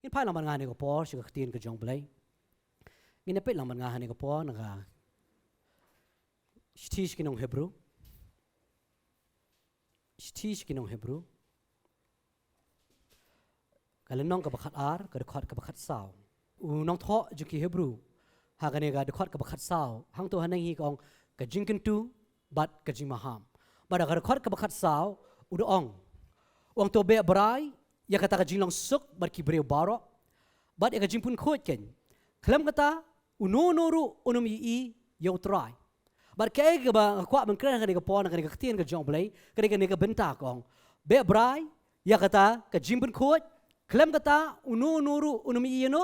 in pai laman nga ni ko por si ka tin ka jong blay ngin pe laman nga ni ko por nga stish kinong Hebrew kalenong ka bakat ar ka dekat ka bakat saw unong tho juki Hebrew ha ka ne ga dekat ka bakat saw hang to hanang hi kong ka jingkin tu bat ka jimaham bada ka dekat ka bakat saw udoong wang to be brai ya kata ka jinglong suk bat ki breu baro bat ya ka jimpun khot ken klam kata unonoru unum yi yo try bat kay ka ba kwa man kran ka ne ka pon ka ne ka tien ka jong blay ka ne ka benta kong be brai ya kata ka jimpun khot klam kata unonoru unum yi no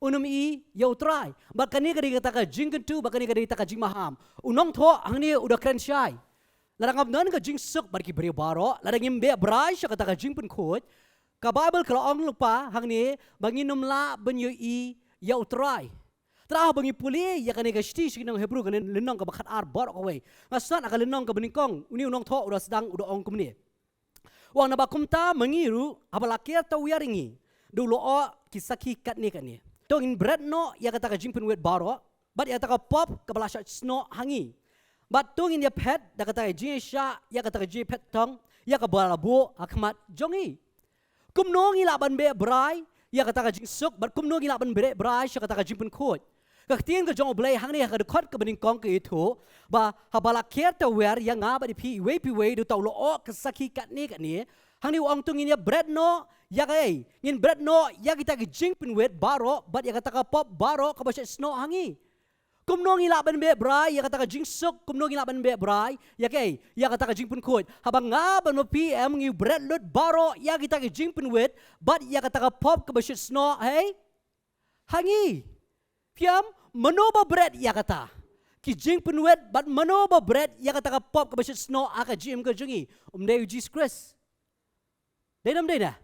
unum yi yo try bat kani ka kata ka jingken tu bat kani ka kata ka jimaham unong tho angni udah kran syai larang abnan ka jing suk bar ki beri baro larang imbe brai sya kata ka jing pun khot ka bible kalau ong lupa hang ni bangi numla ben yo I ya utrai tra bangi puli ya kane ka sti sinong Hebrew kane lenong ka bakat ar bor ko we ngasan aka lenong ka beningkong uni unong tho udah sedang udah ong kumni wang na bakumta mangiru abalakia ta wiaringi dulu o kisaki kat ni to in bread no ya kata ka jing pun wet baro bat ya ta ka pop ka balasha sno hangi bat tung in ya pet da kata ji sha ya kata ji pet tong ya ka balabu akmat jongi kumnong ila ban be brai ya kata ka jing suk bat kumnong ila ban be brai sha kata ka jing pun khot ka tien ka jong blai hang ni ka khot ka bening kong ka itu ba habala ker ta wer ya nga ba di pi we du taw lo o ka saki kat ni hang ni ong tung in ya bread no ya kai in bread no ya kita ka jing pun wet baro bat ya kata ka pop baro ka ba sno hangi kumnong ila ban be brai ya kata ka jing suk kumnong ila ban be brai ya kai ya kata ka jing pun khot habang nga ban mo pm ngi bread lut baro ya kita ka jing pun wet but ya kata ka pop ka bashit sno hey hangi piam manoba bread ya kata ki jing pun wet but manoba bread ya kata ka pop ka bashit sno aka jim ka jungi dei Jesus Christ dei nam dei na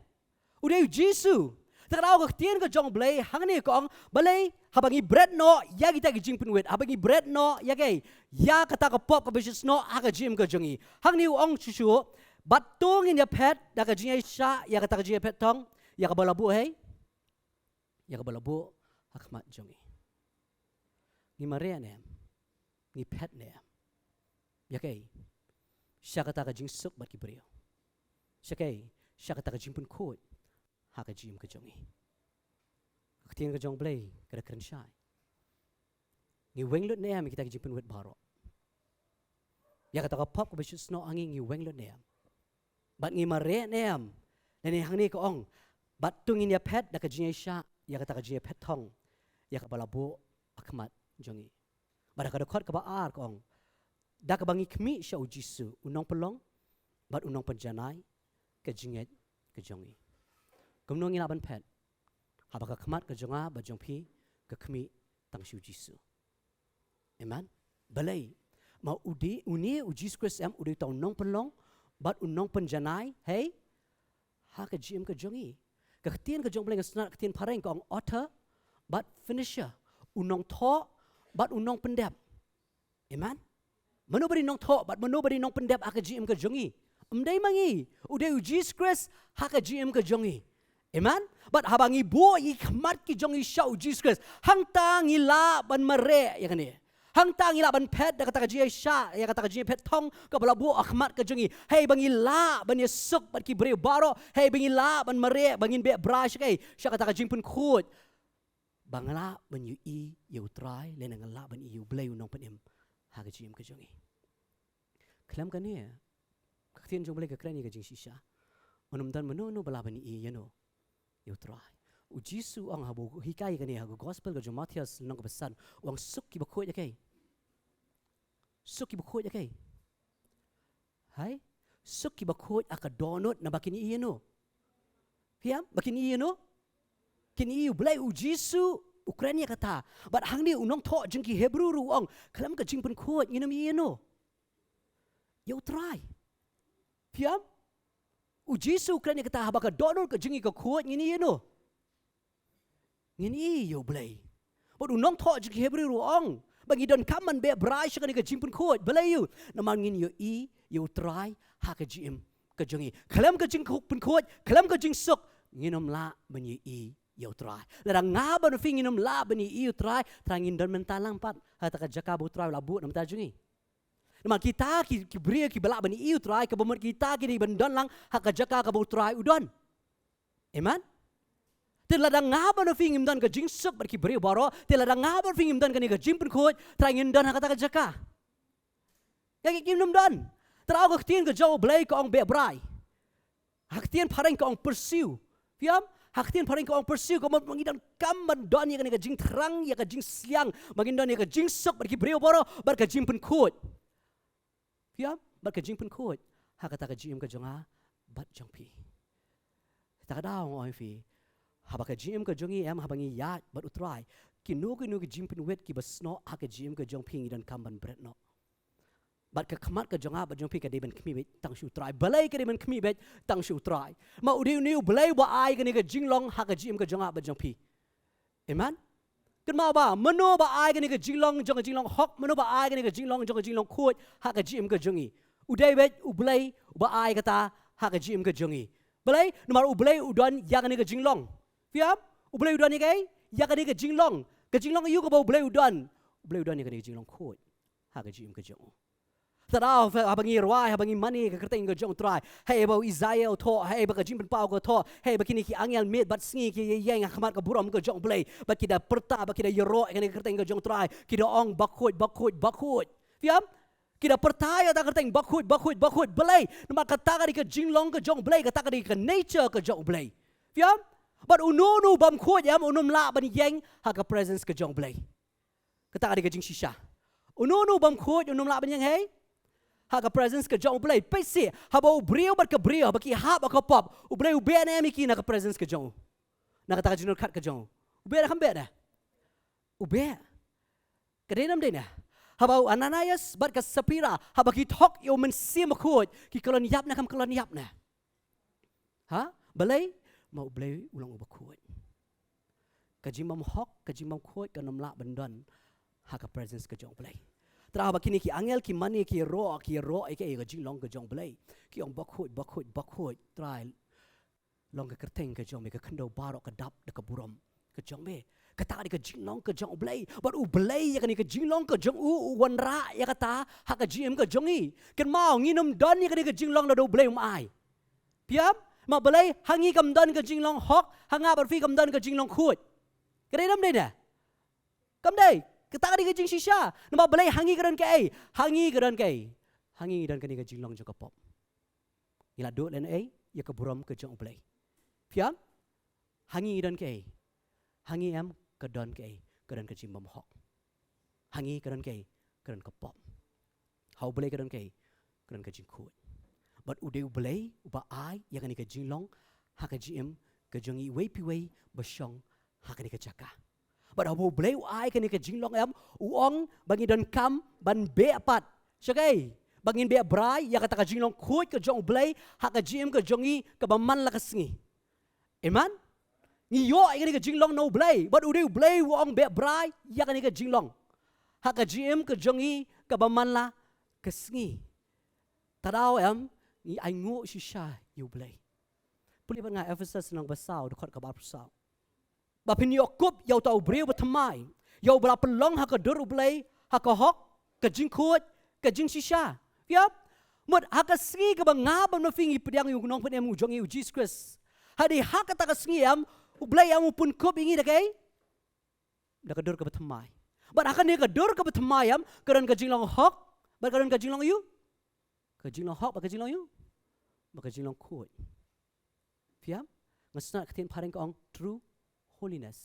udei Jesus Takaraw ka tien ka jong blay hangni kong balay habangi bread no ya kita ki jing pinwet habangi bread no ya kay ya kata ka pop ka bisis no aka jim ka jongi hangni ong chuchu batung in ya pet da ka jing sha ya kata ka jing pet tong ya ka balabu hey ya ka balabu hakmat jongi ni marea ne ni pet ne ya kay sha kata ka jing suk bat ki brio sha kay sha kata ka jing pun khot haka jim ka jongi katien ka jong blay kada kren shai ni wenglut ne am kita ki jipun wet baro ya kata ka pop ka bisu sno angin ni wenglut ne am bat ngi mare ne am ne hang ni ko ong bat tungin ya pet da ka jing sha ya kata ka jing pet thong ya ka balabo akmat jongi bada ka khot ka ba ar ko ong da ka bangi khmi sha ujisu unong pelong bat unong panjanai ka jinget ka jongi kumnong ila ban pet habaka khamat ka jonga ba jongpi ka khmi tang shu jisu amen balai ma uni Jesus Christ am udi taw nong pelong bat unong panjanai hey ha ka jim ka jongi ka tien ka jong bleng snat ka tien pareng ka ong author but finisher unong tho bat unong pendep amen manobari nong tho bat manobari nong pendep aka jim ka jongi dei mangi udi Jesus Christ ha ka jim ka jongi amen but habangi bo I khamat ki jongi shau Jesus Christ hang tang ila ban mare ya kani hang tang ila ban pet da kata ka ji sha ya kata ka ji pet thong ka bala bo akhmat ka jongi hey bangi la ban ye suk bat ki bre baro hey bangi la ban mare bangin be brush kai sha kata ka jing pun khut bangla ban yu I yu try le nang la ban yu blay nong pan em ha ka jim ka jongi klam ka ne ka tien jong blay ka krani ka jing shisha onum dan mano bala ban I you know you try u jisu ang habu hikai kani hagu gospel ga Matthias nang besan wang sukki ba khoi kai sukki ba khoi kai hai sukki ba khoi aka donut na bakini I no piam bakini I no kini u blai u jisu Ukraine kata but hangni unong tho jingki Hebrew ru ong klam ka jing pun khoi inam I no you try piam u jisu Ukraine kata habaka donor ka jingi ka khot ngini no ngini yo blay but unong tho jiki Hebrew ru ong bangi don kaman be brai shakani ka jimpun khot blay you naman ngin yo I yo try ha ka jim ka jingi kalam ka jing pun khot kalam ka jing suk nginom la banyi yau try ladang ngaban fi nginom la banyi try trangin don mentalang pat hata ka jakabu try labu nam tajungi nama kita ki bria ki bala banyi try ka bomot kita ki di bandon lang haka jaka ka bu try udon amen ladang ngaban fi ngim don ka jingsuk bar ki bria baro ladang ngaban fi ngim don ka ni ka jimpen khoj trangin don haka ka jaka ya ki num don trao ka tien ka jaw blay ka ong be brai hak tien pareng ka ong pursue fiam hak tien pareng ka ong pursue ka mangidan kamban don ya ka jing terang ya ka jing siang mangidan ya ka jing sok bar ki breu boro bar ka jimpen khoj fiam bar ka jimpen khoj hak ta ka jim ka jonga bat jong pi ta ka daw oi fi haba ka jim ka jongi em habangi ya bat utrai ki nu ki jimpen wet ki basno hak ka jim ka jong pi ngidan kamban bret no bat ka khamat ka jonga bat jong pi ka deben khmi bet tang shu try balai ka deben khmi bet tang shu try ma udi ni balai ba ai ka ni ka jinglong ha ka jim ka jonga bat jong pi amen kan ma ba mano ba ai ka ni ka jinglong hok mano ba ai ka ni ka jinglong khoj ha ka jim ka jongi udai bet u balai ba ai ka ta ha ka jim ka jongi balai nomor u balai udon ya ka ni ka jinglong fiam u balai udon ni kai ya ka ni ka jinglong yu ka ba balai udon ni ka ni ka jinglong khoj ha ka jim ka jongi Tadao habangi ruai habangi mani ka kerteng ka jong try hey ba Isaiah tho hey ba ka jimpen pau ka tho hey ba kini ki angel met bat sngi ki yang khamat ka buram ka jong play ba kida perta ba kida yero ka kerteng ka jong try kida ong bakhoj fiam kida perta ya ta kerteng bakhoj play nama kata ka jinglong ka jong play kata ka nature ka jong play fiam but ununu bam khoj yam unum la ban yang ha ka presence ka jong play kata ka jing shisha ununu bam khoj unum la ban yang hey haka presence ka jong play pese haba ubrio bat ka brio baki ha ba ka pop ubre ube na mi ki na ka presence ka jong na ka ta jinul khat ka jong ube na kambe na ube kadenam de na haba Ananias bat ka Sapira haba ki thok yo men sim khoj ki kolon yap na kam kolon yap na ha balai ma uble ulang uba khoj ka jimam hok ka jimam khoj ka namla bandon haka presence ka jong play Traba kini ki angel ki mani ki ro ke ga jinglong ka jong blay ki ong bakhoj try long ka kerteng ka jong me ka khando barok ka dap de ka buram ka jong me ka ta ka jinglong ka jong blay but u blay ya ka ni ka jinglong ka jong u wan ra ya ka ta ha ka gm ka jongi ken mau nginum don ya ka ni ka jinglong do blay ai piam ma blay hangi kam don ka jinglong hok hanga bar fi kam don ka jinglong khoj ka dai nam dai na kam dai kita ka jing shisha nama balai hangi keran kai hangi dan ka ni ka jinglong jo ka pop ila do len ai ya ka buram ka jong balai fiam hangi dan kai hangi am ka don kai keran ka jimbam hok hangi keran kai keran ka pop hau balai keran kai keran ka jing khoj but ude balai uba ai ya ka ni ka jinglong ha ka jim ka jongi wei pi wei ba shong ha ka ni ka jaka But abo bleu ai ka ni ka jinglong am uong bangi don kam ban be pat shagai bangin be brai ya kata ka jinglong khoj ka jong blai ha ka jim ka jongi ka baman la ka sngi amen ni yo ai ka ni ka jinglong no blai but ude blai uong be brai ya ka ni ka jinglong ha ka jim ka jongi ka baman la ka sngi tadao am ni ai ngo shisha yu blai puli ba nga Ephesus nang basau de khot ka ba prasau Bapin Yakob yau tau breu bertemai, yau berapa long hak dur ublay, hak hok, kajing kuat, kajing shisha, ya, mud hak sengi ke bangab am nafingi pediang yung nong pediang jongi Jesus Christ, hadi hak kata sengi am ublay am pun kup ingi dakai, dak dur ke bertemai, but hak ni ke dur ke bertemai am, keran kajing long hok, but keran kajing long you, kajing long hok, kajing long you, kajing long kuat, ya, ngasna ketien paring ke ong true holiness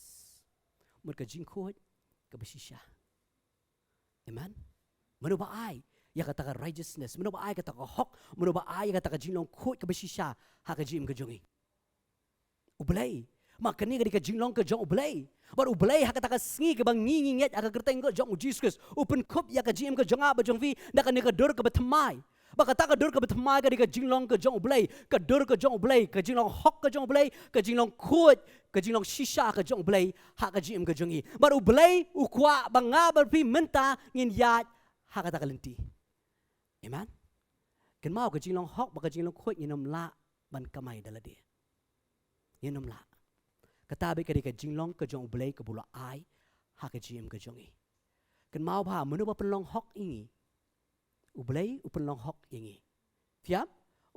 mereka jingkut ke bersisha amen menoba ai ya kata righteousness menoba ai kata hok menoba ai kata jinglong khut ke bersisha ha ke jim ke jongi ublai makani ke jinglong ke jong ublai bar ublai ha kata sngi ke bang ngi nget aka kerteng ke jong Jesus open cup ya ke jim ke jonga ba jong vi dak ne ke dur ke betmai Baka tak kadur ke bertemai ke jinglong ke jong blay, kadur ke jong blay, ke jinglong hok ke jong blay, ke jinglong kuat, ke jinglong shisha ke jong blay, hak ke jim ke jongi. Baru blay ukwa banga berpi menta ngin yat hak kata kalenti. Amen. Ken mau ke jinglong hok baka jinglong kuat nginom la ban kamai dala dia. nom la kata be ke jinglong ke jong blai ke bula ai ha ke jim ke jongi kan mau pha menu ba penlong hok ingi ublai upenlong hok ingi fiam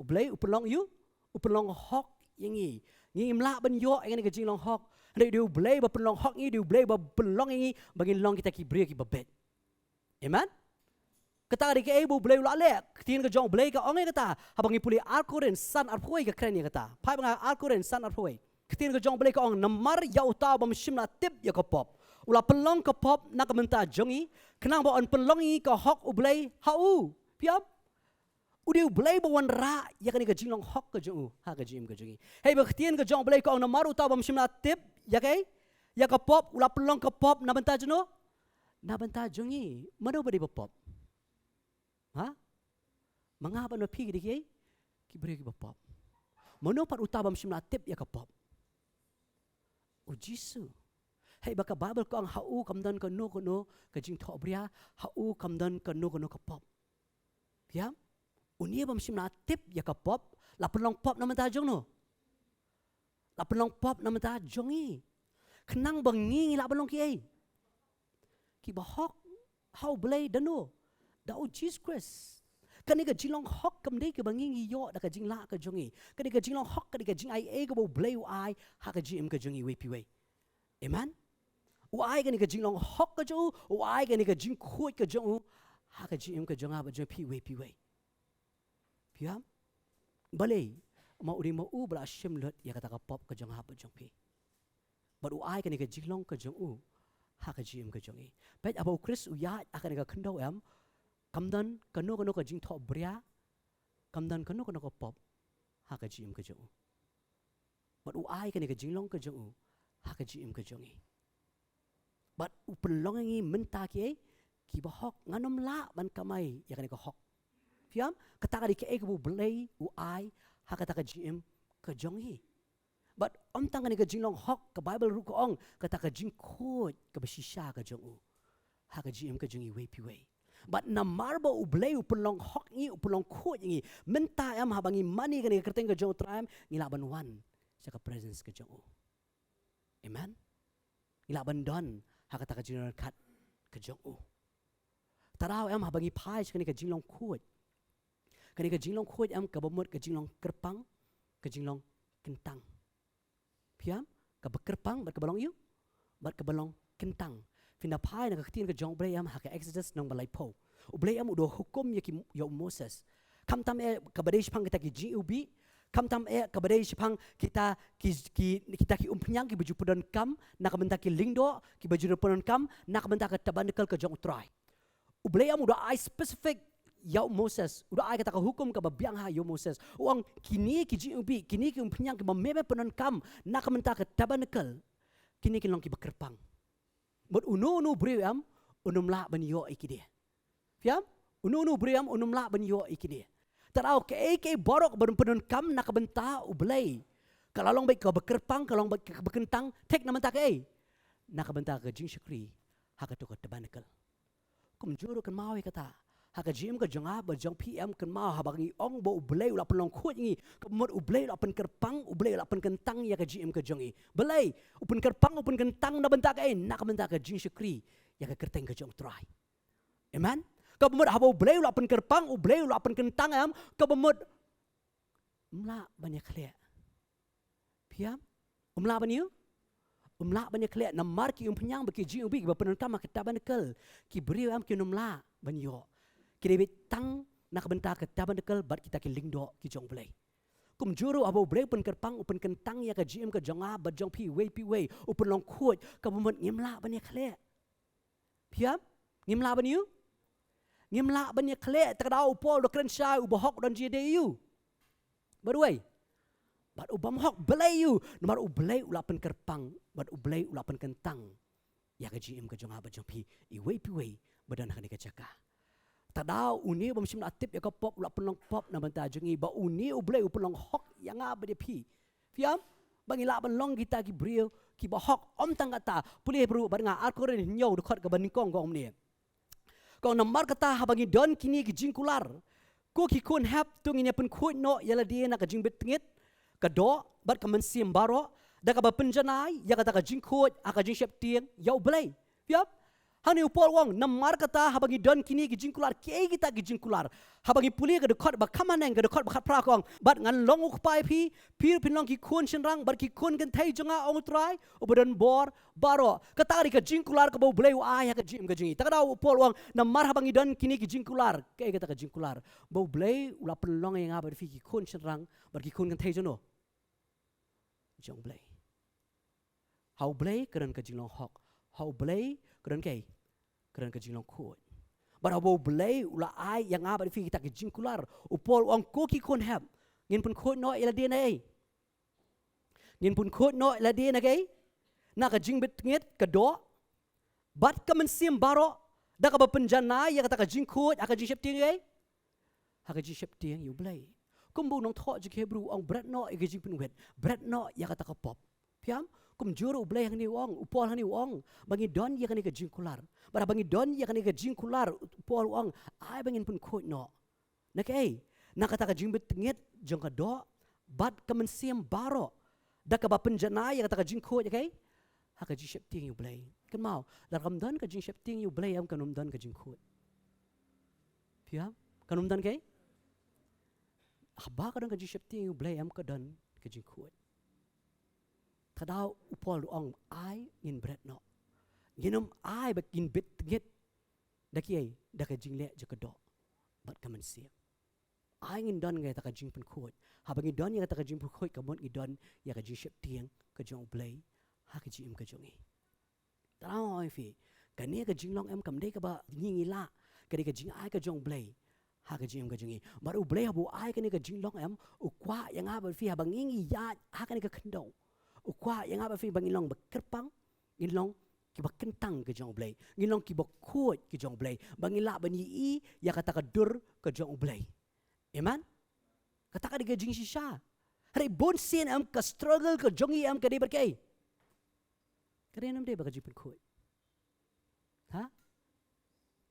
ublai upenlong yu upenlong hok ingi ngi mla ban yo ngani ke jinglong hok ndai du blai ba penlong hok ngi du blai ba penlong ingi bagi long kita ki bria ki babet amen kata ri ke ibu blai la le tin ke jong blai ka onge kata habangi puli alkoren san arphoi ke kreni kata phai banga alkoren san arphoi tin ke jong blai ka ong namar ya uta bam shimna tip ya ka pop ula pelong ke pop nak menta jongi kenang ba on pelongi ke hok ublai hau piap udi ublai ba wan ra ya kan ke jinglong hok ke jongu ha ke jim ke jongi hei ba ktien ke jong blai ka ong namar uta bam shimna tip ya kai ya ka pop ula pelong ke pop na benta jono na benta jongi mano ba di pop ha mangapa no pi ki ki beri ki pop mano pat uta bam shimna tip ya ka pop o jisu hei baka Bible ko ang hau kamdan ka no ka jing tho bria hau kamdan ka no ka pop ya unia bam simna tip ya ka pop la pelong pop na mata jong no la pelong pop na mata jongi kenang bangi la belong ki ai ki ba hok hau blai dano da o Jesus Christ kani ka jinglong hok kam dei ka bangi yo da ka jing la ka jongi kani ka jinglong hok kani ka jing ai ka bo blai ai ha ka jim ka jongi we pi we amen ai cái này cái jinglong hok cái chỗ ai cái này cái jing khôi cái chỗ ha cái jing cái jonga ba jing pi we piam balai mau ri mau u bla shim lut ya kata ka pop cái jonga ba jing pi but ai cái này cái jinglong cái chỗ ha cái jing cái jongi bet abo Chris ya akan cái khndo em kamdan kano cái jing tho bria kamdan kano ka pop ha cái jing cái chỗ but ai cái này cái jinglong cái chỗ ha cái jing cái jongi but upelong ngi menta ki ba hok nganom la ban kamai ya kan ko hok fiam kata ka di ke bu blai u ai ha kata ka gm ka jongi but om tang ni ka jinglong hok ka Bible ru ko ong kata ka jing khoi ka basisha ka jongu ha ka gm ka jongi we pi we but na marbo u blai upelong hok ngi upelong khoi ngi menta am ha bangi mani ka ni ka teng ka jong tram ngi la ban wan sa ka presence ka jongu amen ngi la ban don ha kata ka jinglong kat ka jongu tarau em ha bangi phai kani ka jinglong khoi kani ka jinglong khoi em ka bomot ka jinglong kerpang ka jinglong kentang piam ka bekerpang bat ka balong yu bat ka balong kentang fina phai na ka tin ka jong blai em ha ka Exodus nong balai po u blai em do hukum ya ki yo Moses kam tam e ka badesh pang kita ki GUB kam tam e ka badai sipang kita ki umpenyang ki baju pedon kam nak benta ki lingdo ki baju pedon kam nak benta ka tabanekal ka jong try ublai am udah ai specific ya Moses udah ai kata ka hukum ka babiang ha yo Moses uang kini ki GUB kini ki umpenyang ki meme pedon kam nak benta ka tabanekal kini ki long ki bekerpang but unu bream unum la ban yo ikide fiam unu bream unum la ban yo ikide tarau ke borok berpenun kam nak benta ublai kalau long baik ke bekerpang kalau baik ke bekentang tek nama tak nak benta ke jing syukri hak tu ke tebanekal kum juru kan mau kata hak jim ke jonga ba jong PM kan mau habangi ong bo ublai ula penlong khut ngi kemut ublai ula pen kerpang ublai ula pen kentang ya ke jim ke jongi belai upen kerpang upen kentang na benta ke nak benta ke jing syukri ya ke kerteng ke jong try amen kabemut habo blai ula pen kerpang u blai ula pen kentang am kabemut mla banyak khle piam umla banyu umla banyak khle namar ki umpenyang baki ji ubi ba pen kam ka tabanekal ki beri am ki numla banyo ki debit tang nak benta ka tabanekal bat kita ki lingdo ki jong blai kum juru habo blai pen kerpang upen kentang ya ka GM ka jonga ba jong pi we upen long khut kabemut ngimla banyak khle piam ngimla banyu ngimla banyak khle takdau pol do kren shai u bohok don JDU berway bat u bam hok belai you nomor u belai ulapan kerpang bat u belai ulapan kentang ya ka GM ka jonga ba jompi I we pi we badan ha ni ka chaka tadau uni bam sim atip ya ka pop ulapan long pop na banta jongi ba uni u belai u pelong hok yang a ba de pi fiam bangi la ban long kita ki brio ki ba hok om tang kata pulih bru ba nga alkoren nyau de khot ka ban kong gom ni kau namar kata habangi don kini ki jingkular ko ki kun hap tung ini pen kuit no yala dia nak jing betengit Kado bat kaman sim baro da ka ba penjanai ya kata ka jingkot aka jing shep tiang ya blay piap hani upol wong namar kata habangi don kini ki jingkular ke kita ki jingkular habangi puli ka dekot ba kamaneng ka dekot ba khat pra kong bat ngan long uk pai pi pir pinong ki kun shenrang bat ki kun kan thai jonga ong trai obadan bor baro kata ri ka jingkular ka bo blay ai ka jim ka jingi takada upol wong namar habangi don kini ki jingkular ke kita ka jingkular bo blay ula pelong yang ba fi ki kun shenrang bat ki kun kan thai jono jong blay how blay keran ka jinglong hok how blay keran ka jinglong khoi but how blay ula ai yang aba fi kita ki jingkular upol ong ko ki kon have ngin pun khoi no ila dia nei ngin pun khoi no ila dia na kai na ka jing bit nget ka do bat ka men sim baro da ka ba penjana ya kata ka jing khoi aka jing shep ting ai aka jing shep ting you blay kumbu nong tho je hebru ong bret no e jing pun wet bret no ya kata ka pop piam kum juru blay hani wong upol hani wong bangi don ya kan ka jingkular bara bangi don ya kan ka jingkular upol wong ai bangin pun khoi no nak ei nak kata ka jingbet nget jong ka do bat ka men siam baro da ka ba penjana ya kata ka jing khoi kai ha ka ji shep ting you blay kan mau dar kam don ka jing shep ting you blay am kanum don ka jing khoi piam kanum don kai haba ka don ka jing shep ting you blay am ka don ka jing khoi Tadau upol ong ai ngin bret no. Nginum ai ba kin bit nget. Daki ai daka jingle je ka do. Bat kaman siam. Ai ngin don ngai taka jing pun khoi. Ha ba ngin don ya taka jing pun khoi ka mon ngidon ya ka jing shep tiang ka jong blay. Ha ka jim ka jongi. Tadau ai fi. Ka ne ka jing long em kam dei ka ba ngi la. Ka dei ka jing ai ka jong blay. Ha ka jim ka jongi. Bar u blay bu ai ka ne ka jing long em u kwa yang ha ba fi ha ba ngi ya ha ka ne ka kendo. Ukwa yang apa fi bangilong bekerpang ngilong ki bakentang ke jong blay ngilong ki bakut ke jong blay bangila bani i ya kata ka dur ke jong blay amen kata ka diga jing shisha hari bon sin am ka struggle ke jong i am ka de berkai kare nam de ba ka jipun khoi ha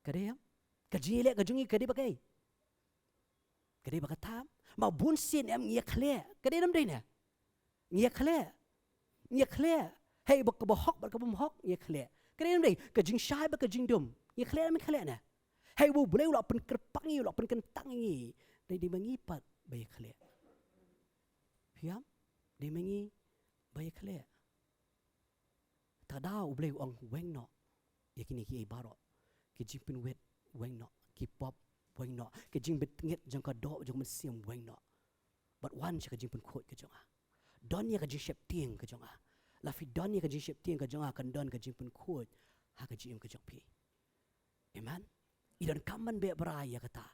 kare am ka jile ka jong i ka de berkai kare ba ka tham ma bon sin am ngia khle kare nam de na ngia khle ngia clear hey bak ba hok bak ba hok ngia clear kene ndai ka jing shai ba ka jing dum ngia clear me clear na hey bu boleh ula pen kerpang ula pen kentang ngi dai di mangi pat ba ya clear piam di mangi ba ya clear ta da u boleh ong weng no ya kini ki baro ki jing pen wet weng no ki pop weng no ki jing bit nget jang ka do jang men siam weng no but one ka jing pen khot ka jonga don ya ka jing shep tiang ka jonga la fi don ya ka jing shep tiang ka jonga kan don ka jing pun khot ha ka jing ka jong pi amen idan kaman be bra ya kata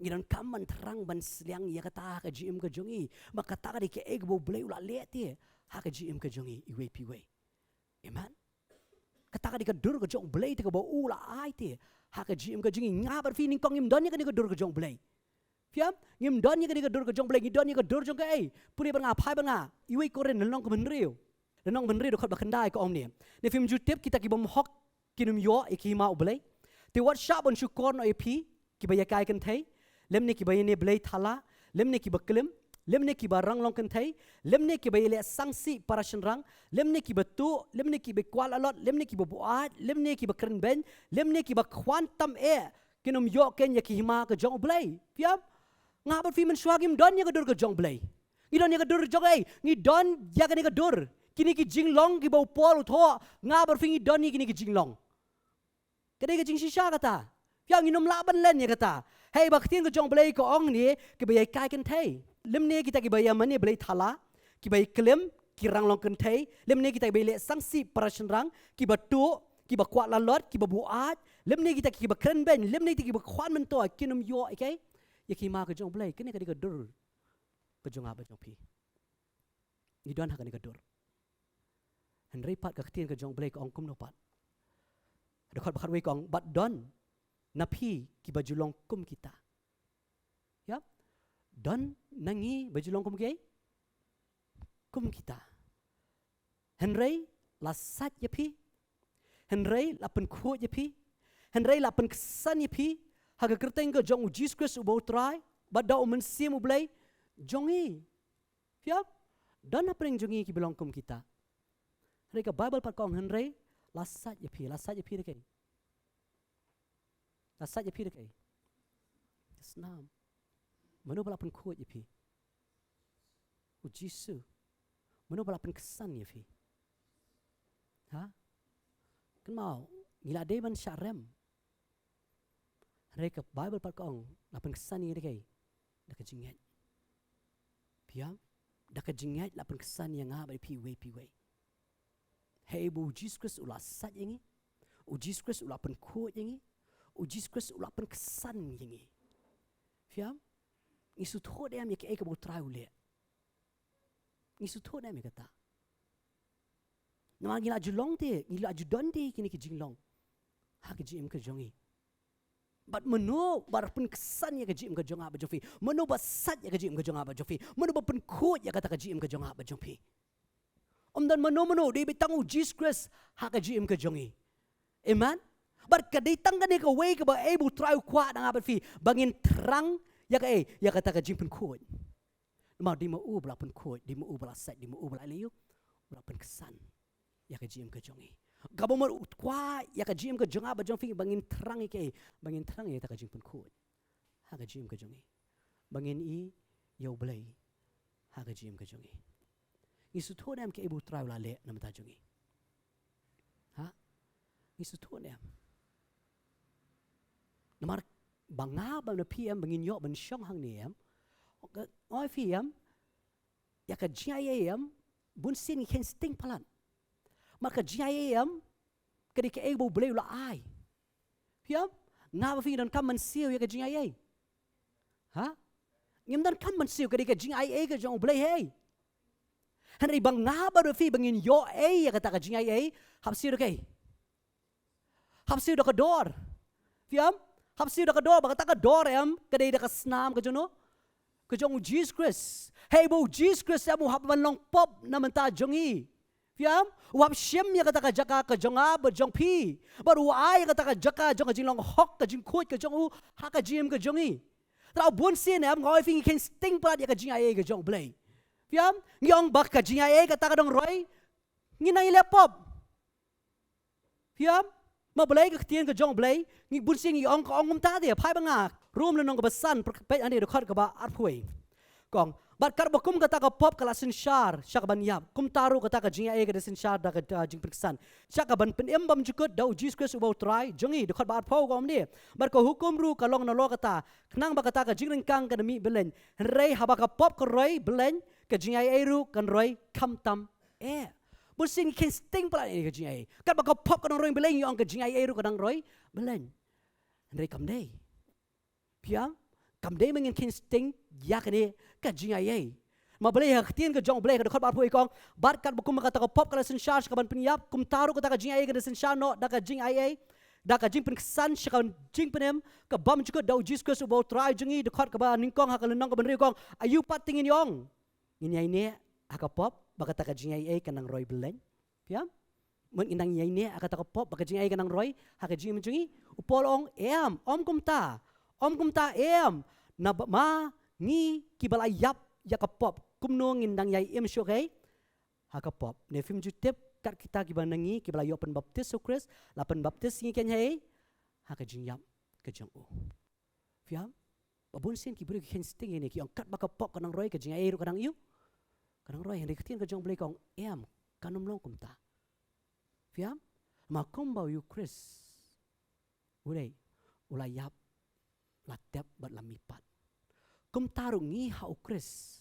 idan kaman terang ban sliang ya kata ka jing ka jongi maka ta ka ke eg bo blay ula le ti ha ka jing ka jongi i we pi we amen kata ka di ka dur ka jong blay ti ka bo ula ai ti ha ka jing ka jongi ngabar fi ning kong im don ya ka di ka dur ka jong blay Fiam, ngim don ni ka dur ka jong blay, ngidon ni ka dur jong ka ai. Puni banga phai banga, iwi koren nalong ka benriu. Nalong benriu dokot bakandai ka om ni. Ne film YouTube kita ki bom hok kinum yo ikima blay. Ti wat sharp on shukor no epi ki baya kai kan thai. Lem ne ki baya ne blay thala, lem ne ki baklim, lem ne ki barang long kan thai, lem ne ki baya le sangsi parashan rang, lem ne ki batu, lem ne ki be kwal alot, lem ne ki buat, lem ne ki bakren ben, lem ne ki ba quantum air. Kinum yo ken ya ki hima ka jong blay. Fiam ngabat fi men swagim don ya gadur ka jong blay ngi don ya gadur jong ai ngi don ya ka ni gadur kini ki jinglong ki bau pol tho ngabat fi ngi don ni kini ki jinglong kadai ka jing shisha kata ya ngi nom la ban len ya kata hey bak tin ka jong blay ko ong ni ki bai kai kan thai lim ne kita ki bai man ni blay thala ki bai klem ki rang long kan thai lim ne kita bai le sangsi parashan rang ki batu ki ba kwat la lot ki ba buat lim ne kita ki ba kren ben lim ne ki ba khwan men to kinum yo okay ya kima ka jong blay kene ka diga dur ka jong aba jong pi ni don ha ka diga dur henry pat ka khtin ka jong blay ka ong kum no pat da khat bakhat we kong bat don na pi ki bajulong kum kita ya don nangi bajulong kum ke kum kita henry la sat ya pi henry la pen khu ya pi henry la pen ksan ya pi haga kerteng ke jong Jesus Christ ubau try bada umen sim ublay jongi fiap Dan apa yang jungi ki belong kum kita. Reka Bible pat kong henry lasat ya pi dekai. Lasat ya pi dekai. Senam. Mano bala pun kuat ya pi. Jisu. Mano bala pun kesan ya pi. Ha? Kan mau ngila deban syarem. Reka Bible pat kong lapan kesan ya dekai. Dak jingat. Piam. Dak jingat lapan kesan yang ngah pi we. Hei bu Jesus Christ ulah sat yang ini. Jesus Christ ulah pen kuat yang ini. Jesus Christ ulah pen kesan yang ini. Fiam? Isu thua dia yang ke bo try ule. Isu thua dia yang kata. Nama ngila julong te, ngila judon te kini ke jinglong. Ha ke jim ke jongi. But menu bar pen kesan ya ke jim ke jonga ba jofi. Menu ba sat ya ke jim ke jonga ba jofi. Menu ba pen kuat ya kata ke jim ke jonga ba jofi. Dan menu di bitangu Jesus Christ haka GM ke jongi. Amen. Bar kaditang gani ka way ka ba able try kwa na nga fi bangin terang ya ka ya kata ka GM pen kuat. Ma di mo bla pen kuat, di mo bla set, di mo bla liu, bla pen kesan ya ka GM ke jongi. Gabo mo kwa ya ka GM ke jonga ba jong fi bangin terang ke bangin terang ya ta ka GM pen kuat. Haka GM ke jongi. Bangin yo blai haka GM ke jongi. Isu thua dem ke ibu try la le nam ta jungi. Ha? Isu thua dem. Namar banga ba na PM bangin yo ban syong hang ni em. Oi PM ya ka GIAM bun sin ken sting palan. Maka GIAM kadi ke ibu boleh la ai. PM ngaba fi dan kam man siu ya ka GIA. Ha? Ngim dan kam man siu kadi ka GIA ka jong boleh hey. Henry bang ngaba do fi bangin yo ya kata ka jingai hapsi do kai hapsi do ka dor fiam hapsi do ka dor ba kata ka dor em kadai da ka snam ka jono ka jong Jesus Christ hey bo Jesus Christ amu hap man long pop na man ta jongi fiam wap shem ya kata ka jaka ka jonga ba jong pi baru ai kata ka jaka jong ka jing long hok ka jing khut ka jong u ha ka jim ka jongi trau bun sin em ngoi fi ken sting plat ya ka jingai ka jong blai Fiam, ngiyong baka jingai kata kadang roy, nginang ilepop. Fiam, mabalay ka katiyan ka jong blay, ngi bunsing ngiyong ka ongum tadi, pai bangak, room na nong kabasan, pay ani record ka ba arpuay. Kong, bat karbakum kata ka pop kala sinsyar, siya ka banyap, kum taru kata ka jingai ka sinsyar da ka jing periksan. Siya ka ban penembam jukut daw Jesus Christ ubaw try, jongi dekat ba arpaw ka omdi. Bar ka hukum ru ka long na lo kata, kenang ba kata ka jingring kang ka nami belen, rey haba ka pop ka roy belen, ka jingai ru kan roy kam tam bursing ken sting pala ni ka jingai kat ba ka pop kan roy beleng yung ka jingai ru kadang roy beleng rey kam dei piam kam dei mengin ken sting ya kane ka jingai ma beleng ha tien ka jong beleng ka bar pui kong bar kat ba kum ka ta ka pop kala sin charge ka ban pinyap kum taru ka ta ka jingai ka sin char no da ka jingai da ka jing pen kesan syakon jing penem ka bam juga dau Jesus Christ ubo try jingi dekat ka ba ningkong ha ka lenong ka ban kong ayu pat tingin yong Nginyay ni akapop baka taka jingay kanang roy beleng. Piam? Mun inang nyay ni akapop baka jingay kanang roy haka jing menjungi upolong om kumta na ma ngi kibalayap yakapop kumno ngindang yay syokay hakapop ne film jutep kat kita kibanangi kibalayo pen baptis so Chris lapen baptis ngi kenyay haka jingyap ke jong u. Piam? Babun sin kiburi ken sting ini ki kat baka pop kanang roy ka jingay ru kanang yu. Kanang roy henry ketian ka jong blay kong kanum long kumta. Fiam? Makum bau yu Chris. Ulay yap latep bat lamipat. Kum tarung ngi hau Chris.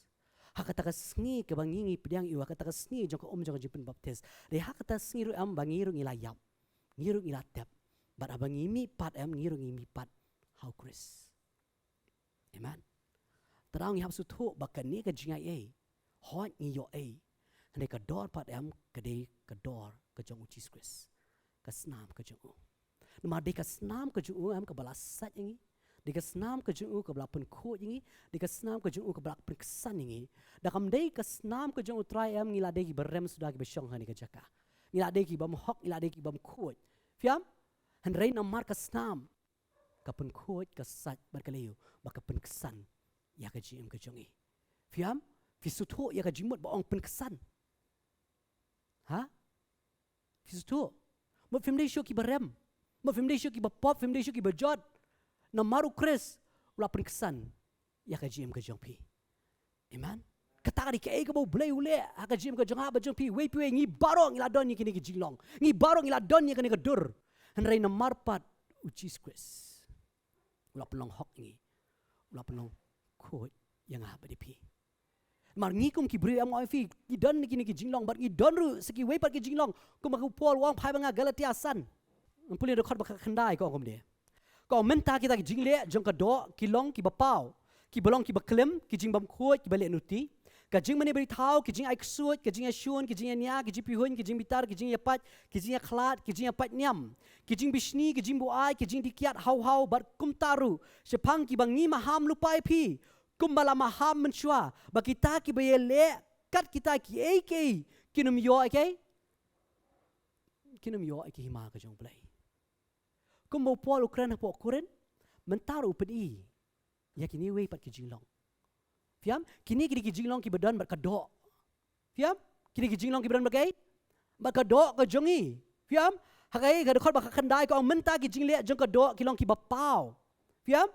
Hakata ka sngi ke bangingi pediang iwa hakata ka sngi jong ka jong ka jipin baptis. Re hakata sngi ru bangiru ngilayap. Ngiru ngilatep. Bat abangi mi pat ngiru ngi pat hau Chris. Amen. Terang ngi hap sutu baka ni ka jingai hot ngi yo hande ka dor pat kade ka dor ka jong Jesus Christ. Ka snam ka jong. Nama de ka snam ka jong ka balasat ngi. De ka snam ka jong ka balapan ko ngi. De ka snam ka jong ka balapan kesan ngi. Da kam de ka snam ka jong try ngi la de ki berem sudah ki besyong hani ka jaka. Ngi la de ki bam hok ngi la de ki bam ko. Fiam? Han rein amar ka snam ka pen ko ka sat barkaleo baka pen kesan ya ka jim ka jongi. Fiam? Fisuto ya ka jimut ba ong penkesan. Ha? Fisuto. Mo film show ki barem. Mo film show ki ba pop, film show ki ba jod. Na maru Chris ula penkesan ya ka jim ka jong pi. Amen. Katari ke ka bo blay ule ha ka jim ka jong ha ba jong pi we pi ngi barong ila don ni kini ki jinglong. Ngi barong ila don ni kini ka dur. Henry na marpat ucis Chris. Ula pelong hok ngi. Ula pelong khoi yang ha ba di pi. Mar ngi kum ki bri am oi fi ki don ni kini ki jinglong bar ngi don ru seki we pat ki jinglong kum ku pol wang phai banga galatia san. Puli de khot ba khandai ko kum de. Ko menta kita ki jingle jong ka do ki long ki ba pau. Ki balong ki ba klem ki jing bam khoi ki ba le nuti. Ka jing mani bri thau ki jing ai ksuot ki jing a shun ki jing a nya ki jing pi hun ki jing bitar ki jing ya pat ki jing a khlat ki jing a pat nyam ki jing bishni ki jing bu ai ki jing dikiat hau bar kum taru sepang ki bangi maham lupai pi kumbala maham menshua ba kita ki bayele kat kita ki ek kinum yo ek kinum yo ek hima ka jong play kumbo pol ukran po kuren mentaru pedi ya kini we pat ki jinglong fiam kini ki jinglong ki badan bar kado fiam kini ki jinglong ki badan bagai bar kado ka jongi fiam hagai ga khot ba khandai ko menta ki jingle jong kado ki long ki ba pau fiam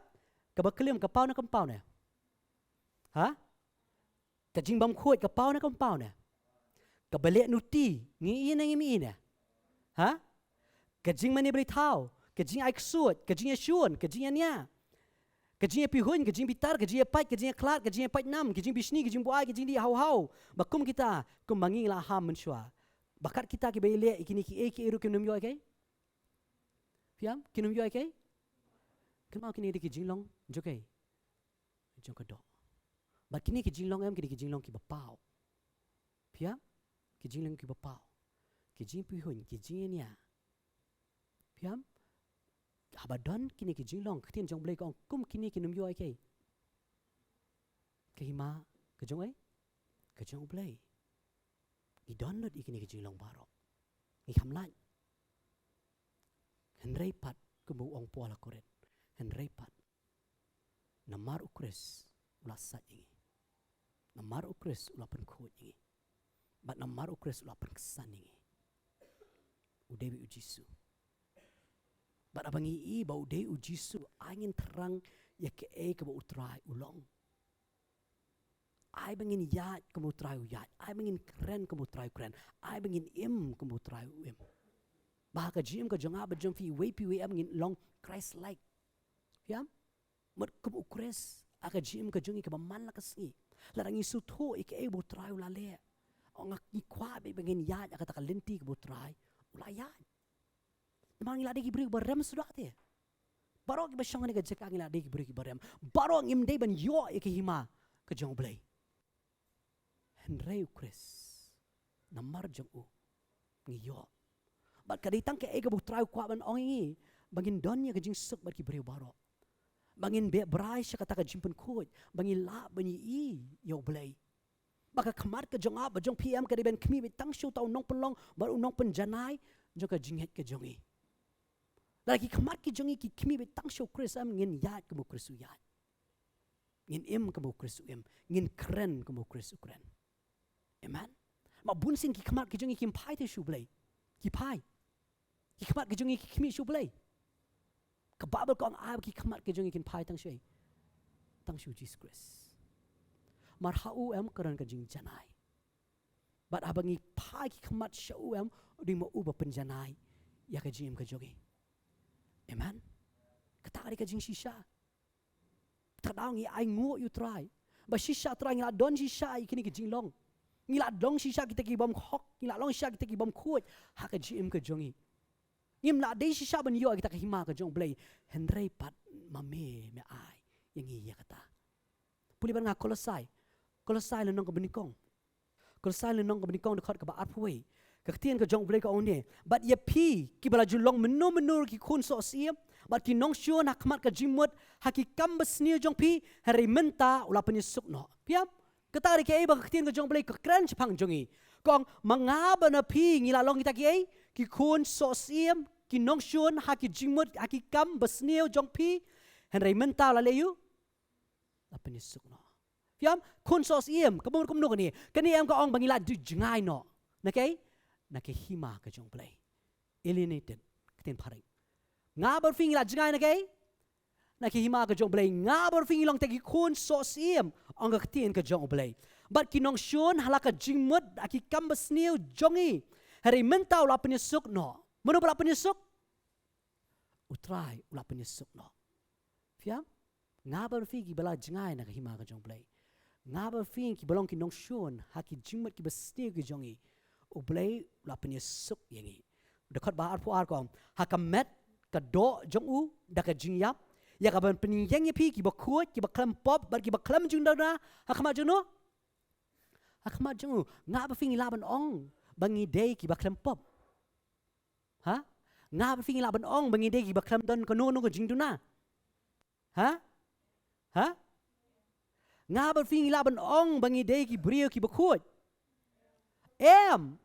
ka ba klem ka pau na kam pau ne ha ka jing bam khoi ka pau na kam pau ne ka bale nuti ngi ina ngi mi ne ha ka jing mani bri thau ka jing ai ksuot ka jing shun ka jing nya ka jing pi hun ka jing bitar ka jing pat ka jing klat ka jing pat nam ka jing bisni ka jing buai ka jing di hau bakum kita kum mangi la ham menshua bakat kita ki bele ikini ki ek eru kinum yo ke fiam kinum yo ke kenapa kini ki jinglong jokai jong ka do ba kini ki jinglong em kini ki jinglong ki ba pau fiam ki jinglong ki ba pau ki jing pi hun ki jing nya fiam abadon kini ki jinglong ktin jong blai ko kum kini kinum yo ke hima ke jong ai ke jong blai i download ikini ki jinglong baro i khamlan henrei pat kumu ong pola koret henrei pat namar ukres ula sat ingi namar ukres ula pen khot ingi bat namar ukres ula pen kesan ingi udewi ujisu bat abangi i ba udewi ujisu angin terang ya ke ke ba utrai ulong ai bangin yat kamu try yat ai bangin keren kamu try keren ai bangin im kamu try im bah ka jim ka jonga ba jom fi we pi we am ngin long Christ like fiam mat kamu ukres aka jim ka jongi ka ba man la kasngi larang isu tho ik e bu try ula le ong ki kwa be bangin yat aka ta lenti ka bu try ula yat mang ila de ki bri ba rem sudah te baro ki ba shong ne ka jeka ngila de ki bri ki ba rem baro ngim de ban yo ik hima ka jong blai Henry Chris namar jong u ngiyo bat kaditang ke ega butrau kwa ban ongi bangin donya ke jing suk bat ki breu baro bangin be brai sha kata ka jimpen khoj bangin la bani i yo blai baka khamar ke jong a ba jong pm ke ben khmi be tang shu tau nong pelong bar u nong pen janai jo ka jing het ke jongi lagi khamar ki jongi ki khmi be tang shu Chris am ngin yat ke bu Chris u yat ngin im ke bu Chris u im ngin kren ke bu Chris u kren amen ma bun sin ki khamat ki jongi kim pai te shu blai ki pai ki khamat ki jongi ki khmi shu blai ka babel kong ai ki khamat ki jongi kin pai tang shui tang shu Jesus Christ mar hau em karan ka jing janai bat abangi pai ki khamat shu em ding mo u ba pen janai ya ka jim ka jongi amen ka ta ka jing shisha ta dang i ai ngo you try ba shisha try ngi don shisha i kini ki jing long ngila long shisha kita ki bom khok ngila long shisha kita ki bom khut ha ka jim ka jongi ngim la de shisha ban yo kita ka hima ka jong blai henrei pat mame me ai yang ya kata puli ban nga kolosai le nong ka benikong kolosai le nong ka benikong de khot ka ba atpui ka tien ka jong blai ka one bat ye pi ki bala julong menur ki khun so siam bat ki nong shon hakmat ka jimut haki kam basni jong pi hari menta ula penyesuk no piam ketari ke ba ktin ka jong blai ka kran chpang jongi kong mangaba na pi ngila long kita ki ki khun so siam ki nong shun ha ki jingmut ha ki kam basneo jong pi henry menta la leyu apa ni sukno Fiam kun sos iem kamu kamu kan ni em ka ong bangila du jengai no nakai nakai hima ka jong play alienated keten paring nga berfing la jengai nakai nakai hima ka jong play nga berfing long tegi kun sos iem ong ka keten ka jong play but kinong shon halaka jingmut aki kambas niu jongi hari mentau la penyesuk no mano la penyesuk utrai la penyesuk no fiam nga berfing ki bala jengai nakai hima ka jong play nga berfing ki balong kinong shon haki jingmut ki besniu ki jongi ublay la penyesuk yangi dekat bahar puar kong hakamet kado jong u daka jingyap ya ka ban penyeng pi ki bakut ki baklam pop bar ki baklam jung dana hakamat jung no hakamat jung nga berfing laban ong bangi day ki baklam pop ha nga berfing laban ong bangi day ki baklam don kono no jing duna ha nga berfing laban ong bangi day ki brio ki bakut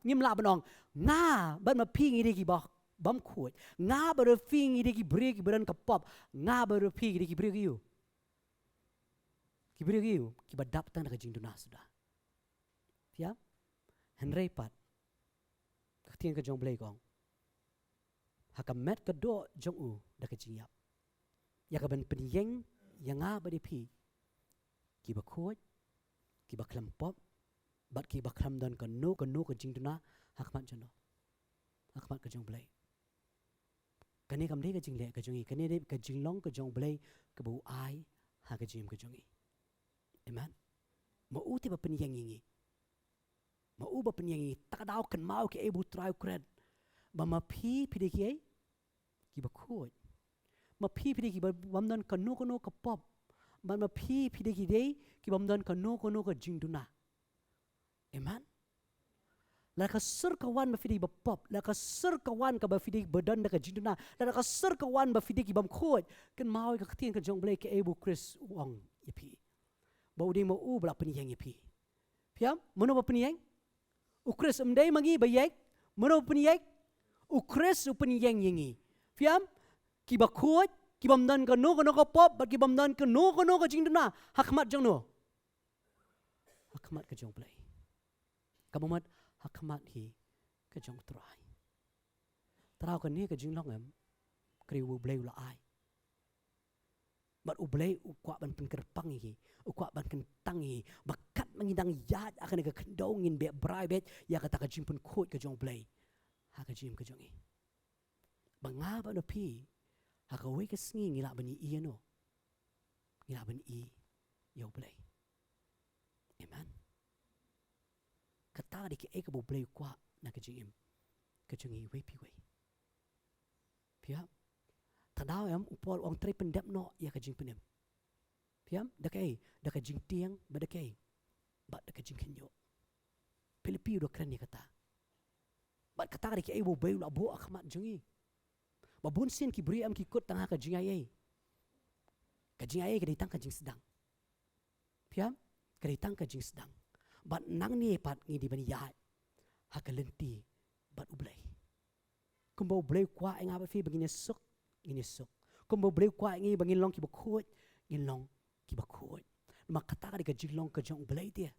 ngim laban ong nga ban ma ping ide ki ba bam khut nga berfing ide ki brio ki beran kapop nga berfing ide ki brio ki badap tang ka jing duna sudah ya henry pat katien ka jong blay kong hakamet ka do jong u da ka jing yap ya ka ban penyeng yang nga ba de pi ki ba khut ki ba klam pop bat ki ba klam dan ka no ka jing duna hakmat jono hakmat ka jong blay kane kam de ka jing le ka jongi kane de ka jing long ka jong blay ka bu ai ha ka jim ka jongi amen ma u te ba penyeng ngi ma u ba penyeng ngi tak daw kan mau ke ebu trai kred ba ma pi de ki ba khut ma pi de ki ba bam dan ka no ka pop ba ma pi de ki bam dan ka no ka jing duna amen la ka sur kawan ba fidi ba pop la ka sur kawan ka ba fidi badan da ka jinduna la ka sur kawan ba fidi ki bam khot kan mau ka khtien ka jong blay ke ebu chris wang ipi ba udi mo u bla penyeng ipi piam mono ba penyeng u chris umdai mangi ba yek mono penyeng u chris u penyeng yengi piam ki ba khot ki bam dan ka no ka pop ba ki bam dan ka no ka jinduna hakmat jong no hakmat ka jong blay kamu mat hakmat hi ka jong trai trao kan ni ka jing long em kri u blay la ai bat u blay u kwa ban pen kerpang hi u kwa ban ken tang hi bakat mangidang yad akan ka kendongin be brai bet ya kata ka jing pun khot ka jong blay ha ka jim ka jong i banga ba no pi ha ka we ka sngi ngila bani i no ngila bani i yo blay amen kata di ke ek bo blay kwa na ka jing ka jong i we pi we pia tadaw em upol ong tre pendep no ya ka jing penem piam da ka jing tiang ba da ka jing kenyo Pilipi do kren ni kata ba kata di ke e bo blay la bo akhmat jong i ba bun sin ki bri am ki kot tang ka jing ai ka ditang ka jing sedang piam ka ditang ka jing sedang bat nang ni pat ngi di bani ya ha ka lenti bat ublay kumbo blay kwa nga ba fi bagine sok ini sok kumbo blay kwa ngi bangin long ki ba khot ngin long ki ba khot ma kata ka jing long ka jong blay dia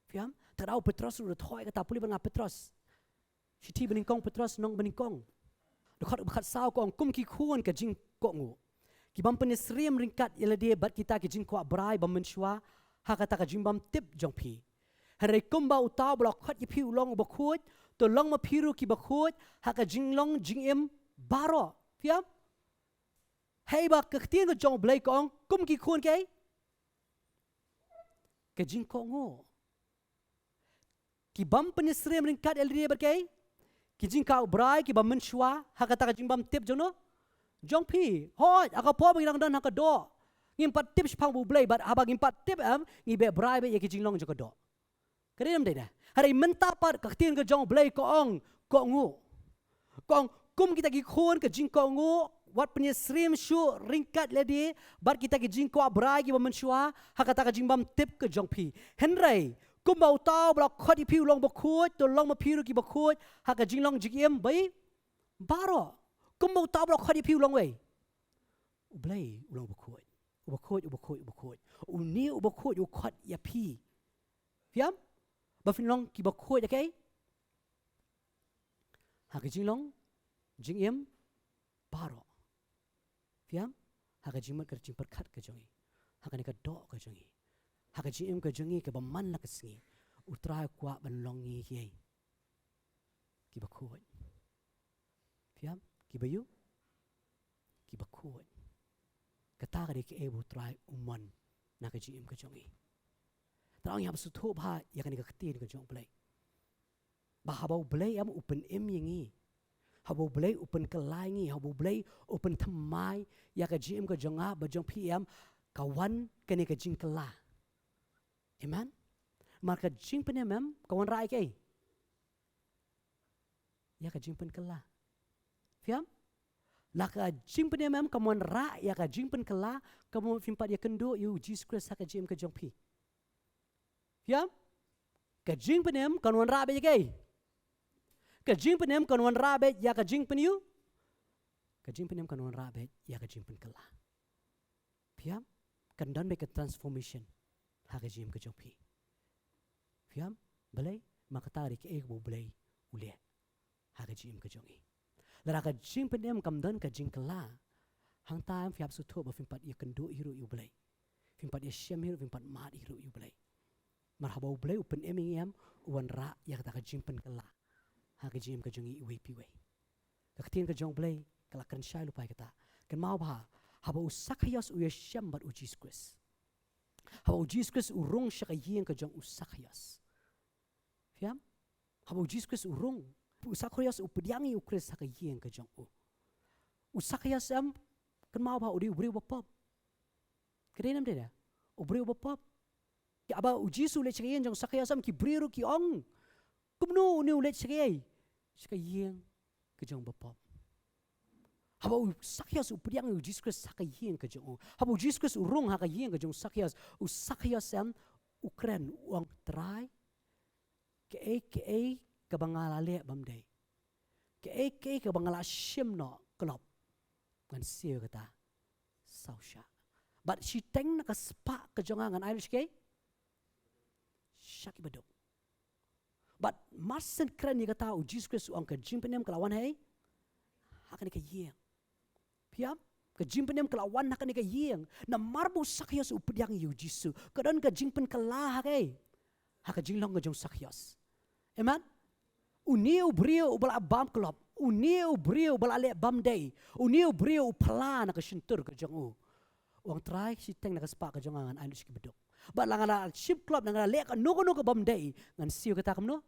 fiam tadau petros ru thoi ka ta puli banga petros shiti baning kong petros nong baning kong dekat bakat sao kong kum ki khun ka jing ko ngu ki bam pen sriem ringkat yela dia bat kita ki jing kwa brai bam menshwa ha kata ka jing bam tip jong pi hari kumba utaw blok khat yi piu long ba khut to long ma piru ki ba khut ha ka jing long jing em baro fiam hey ba ka tien ko jong blay kong kum ki khun ke ka jing ko ngo ki bam pen sriem ringkat el dia ber ke ki jing ka brai ki bam menshwa ha kata ka jing bam tip jono jong pi hoi aka po bang dang dan ha ka do ngim pat tip phang bu blay bat ha ba ngim pat tip am ngi be brai be ye ki jing long jo ka do kadem dai dah hari menta pat ka tien ka jong blay ko ong ko ngu kong kum kita ki khon ka jing ko ngu wat punya srim shu ringkat ledi bat kita ki jing ko brai ki bam shua ha kata ka jing bam tip ka jong pi henry kum bau tau blok khot piu long ba khut to long ma piu ki ba khut ha ka jing long jing em bai baro kum bau tau blok khot piu long wei blay long ba khut ubakoj uni ubakoj ukot ya pi fiam ba fin long ki bakoj ya kai ha ke jing long jing em paro fiam ha ke jing mat ke jing perkat ke jongi ha ke do ke jongi ha ke jing em ke jongi ke ba man la ke singi utrai kwa ban longi ye ki bakoj fiam ki bayu ki bakoj kata ka ke ebu try uman na ka jim ka jongi taong ya su tho ba ya ka ni ka tin ka jong play ba habau play am open em yingi habau play open ka lai ngi habau play open thamai ya ka jim ka jonga ba jong pm ka wan ka ni ka jing ka la amen mar ka jing pen em ka wan rai ke ya ka jing pen ka la fiam laka jing pen em kamon ra ya ka jing pen kala kamon fimpat ya kendo you Jesus Christ ka jim ka jong pi fiam ka jing pen em kanon ra be ke ka jing pen em kanon ra be ya ka jing pen you ka jing pen em kanon ra be ya ka jing pen kala fiam kan dan be ka transformation ha ka jim ka jong pi fiam balai maka tarik e bo balai ule ha ka jim ka jongi lara ka jing pen em kam dan ka jing kala hang time fiap su tho ba fimpat ya kendo hiru yu blai fimpat ya syam hiru fimpat mat hiru yu blai mar habau blai upen em wan ra ya ka jing pen kala ha ka jing ka jongi we pi we ka tin ka jong blai kala kan shai lu pai kata kan mau ba habau sakhayas u ya syam bat u Jesus Christ habau Jesus Christ u rong syakayeng ka jong u sakhayas fiam habau Jesus Christ u rong usakhayas upediangi ukres sakayeng ka jong usakhayas am kan mau ba udi ubri bapop kedenam deda ubri bapop ki aba ujisu le chakayeng jong sakhayas am ki briru ki ong kumno uni le chakayeng ka jong bapop haba usakhayas upediangi ujis kres sakayeng ka jong haba ujis kres urong hakayeng ka jong sakhayas am ukren uang trai ke kabangala le bamdai ke kabangala shimno klop kan siyo kata sausha but she teng na kaspa ka jonga ngan Irish ke shaki badok but marsen kren ni kata u Jesus Christ ang ka jimpenem kalawan hai hakan ka yeng piam ka jimpenem kalawan hakan ka yeng na marbu sakyas u pediang yu Jesus kadon ka jimpen kala hakai haka jinglong ka jong sakyas amen uniu brio bala bam klop uniu brio bala le bam day uniu brio pala na ka shintur ka jong uang try si teng na kaspa ka jong ngan Irish ki bedok ba langana ship club na le ka no bam day ngan siu ka takam no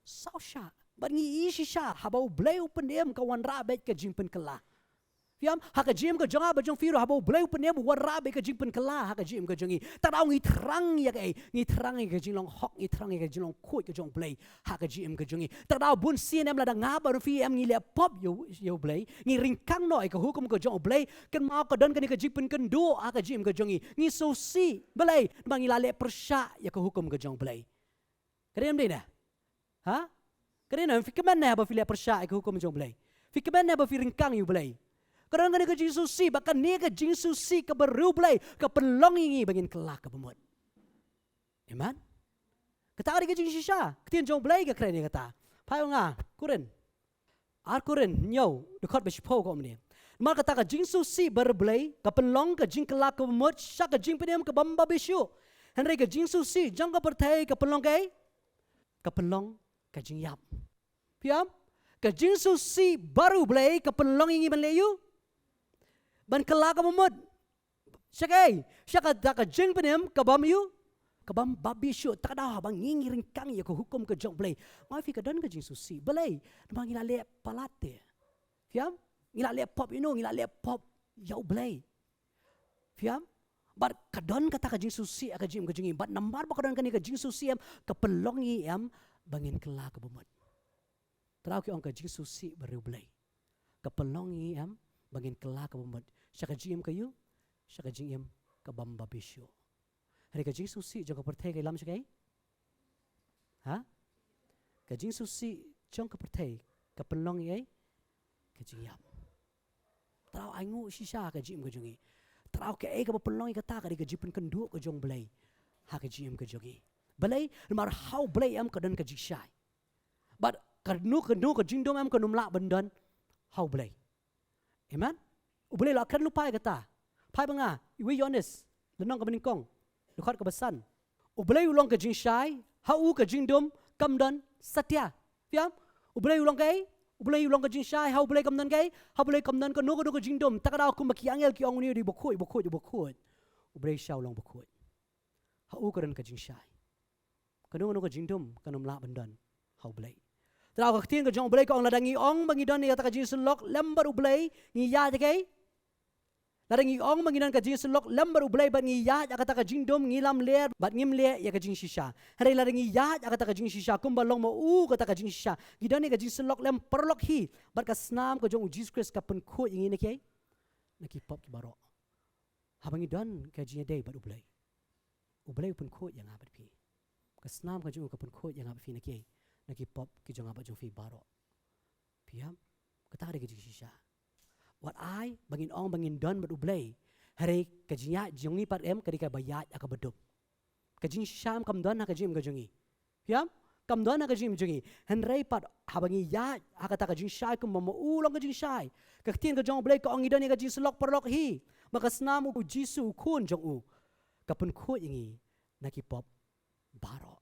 sausha ba ngi isi sha habau blay open em ka wan ra bet ka jimpen kala fiam haka jim ka jonga ba jong firu habau blay open em wan ra bet ka jimpen kala haka jim ka jongi tadaw ngi trang ya kai ngi trang ka jinglong hok ngi trang ka jinglong khoi ka jong blay haka jim ka jongi tadaw bun sien em la da nga ba fi em ngi le pop yo blay ngi ringkang noi ka hukum ka jong blay kan mau ka don ka ni ka jimpen kan do haka jim ka jongi ngi so si blay ba ngi la le persha ya ka hukum ka jong blay kadem dei na ha kadem fikman na ba fi le persha ka hukum jong blay fikman na ba fi ringkang yu blay kadang kadang ke Jesus si bahkan ni ke Jesus si ke berublay ke pelongi bangin kelak ke bemut. Amen. Kata hari ke Jesus sha, ketin jong blay ke keren ni kata. Payo nga, kuren. Ar kuren nyaw, dekat bespo ko meni. Mal kata ke Jesus si berblay ke pelong ke jing kelak ke bemut, sha ke jing penem ke bamba besyo. Henry ke Jesus si jang ke pertai ke pelong ke jing yap. Piam? Ke Jesus si baru blay ke pelong ingi menleyu. Ban kelak ke bemut. Syakai, syaka dak jing penem ke bam yu. Ke bam babi syu tak dah bang ngiring kang ya ke hukum ke jong blay. Ngai fi ke dan ke Jesus si blay. Bang ngila le palate. Fiam? Ngila le pop ngila le pop yau blay. Fiam? Bar kadon kata ke Jesus si ke jim ke jingi bat nambar ba kadon ke Jesus si em ke pelongi em bangin kelak ke bemut. Terau ki ong ke Jesus si baru blay. Ke pelongi em bangin kelak ke bemut. Syaka jim ke yu, syaka jing em ke bamba bisyo. Hari ke Jesus si jong ke pertai ke lam syakai? Ha? Ke Jesus si jong ke pertai ke pelongi ai ke jing yap. Terau aingu sisa ke jim ke jungi. Terau ke ka pelong kata ka di jipen kenduk ke jong belai. Ha ke jim ke jogi. Belai no matter how belai am ka dan ka jishai. But kanu ke jingdom am ka numla bandan how belai. Amen. Ubelai la kan lupai kata. Pai banga, we honest. Lenong ka meningkong. Dekat ke besan. Ubelai ulong ke jingshai, hau ke jingdom kamdan satya. Fiam? Ubelai ulong kai, ubelai ulong ke jingshai, hau ubelai kamdan kai, hau ubelai kamdan ke nuko nuko jingdom. Takada aku maki angel ki ong ni di bokoi. Ubelai sha ulong bokoi. Hau ke dan ke jingshai. Kanu nuko jingdom kanum la bandan hau ubelai. Terau ka tin ke jong ubelai ko ong ladangi ong bangidan ni kata ka jing lok lembar ubelai ni ya kai. Ladangi ong manginan ka jing lok lembar ubelai bat ngi ya kata ka jingdom ngilam ler bat ngim le ya ka jing shisha. Hari ladangi ya kata ka jing shisha kumbalong mo kata ka jing shisha. Gidan ni ka jing lok lem perlok hi bat ka snam ka jong Jesus Christ ka pen ko ingin ni kai. Naki pop ki baro. Habangi dan ka jing day bat ubelai. Ubelai pen ko yang abat pi. Ka snam ka jong ka pen ko yang abat fi ni kai. Naki pop ki jong abat jong fi baro. Piam kata ka jing shisha. Wat ai bangin ong bangin don bat ublay hari kajinya jongi pat em kadika bayat aka bedop kajing sham kam don aka jim gajongi yam kam don aka jim jongi henrei pat habangi ya aka ta kajing shai kum mo ulong kajing shai kaktin ka jong ublay ka ong idon ka jing slok perlok hi maka snam u jisu kun jong u kapun ko ingi nakipop baro